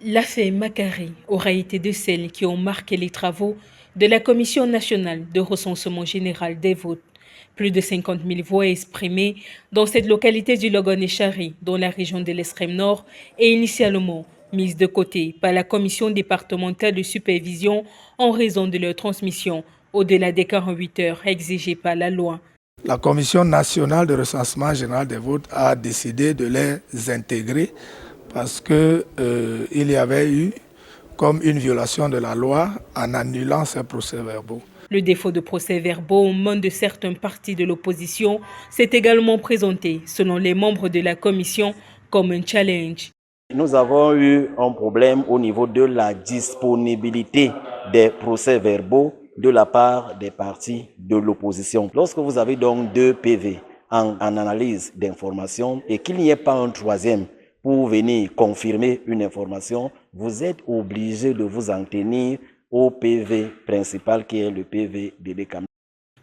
L'affaire Makari aura été de celles qui ont marqué les travaux de la Commission nationale de recensement général des votes. Plus de 50 000 voix exprimées dans cette localité du Logon-Echari, dans la région de l'Extrême Nord, et initialement mises de côté par la Commission départementale de supervision en raison de leur transmission au-delà des 48 heures exigées par la loi. La Commission nationale de recensement général des votes a décidé de les intégrer parce qu'il y avait eu comme une violation de la loi en annulant ces procès-verbaux. Le défaut de procès-verbaux aux mains de certains partis de l'opposition s'est également présenté, selon les membres de la commission, comme un challenge. Nous avons eu un problème au niveau de la disponibilité des procès-verbaux de la part des partis de l'opposition. Lorsque vous avez donc 2 PV en analyse d'information et qu'il n'y ait pas un troisième pour venir confirmer une information, vous êtes obligé de vous en tenir au PV principal qui est le PV de l'ECAM.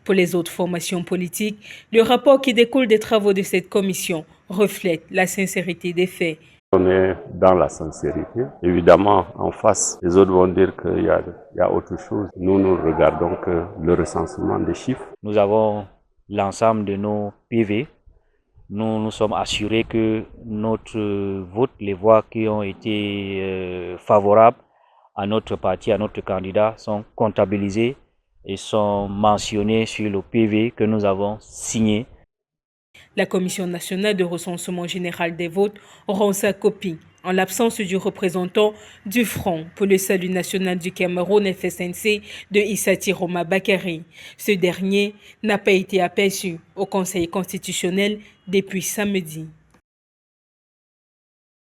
Pour les autres formations politiques, le rapport qui découle des travaux de cette commission reflète la sincérité des faits. On est dans la sincérité. Évidemment, en face, les autres vont dire qu'il y a autre chose. Nous regardons que le recensement des chiffres. Nous avons l'ensemble de nos PV. Nous sommes assurés que notre vote, les voix qui ont été favorables à notre parti, à notre candidat, sont comptabilisées et sont mentionnées sur le PV que nous avons signé. La Commission nationale de recensement général des votes rend sa copie en l'absence du représentant du Front pour le salut national du Cameroun FSNC de Issati Roma Bakari. Ce dernier n'a pas été aperçu au Conseil constitutionnel depuis samedi.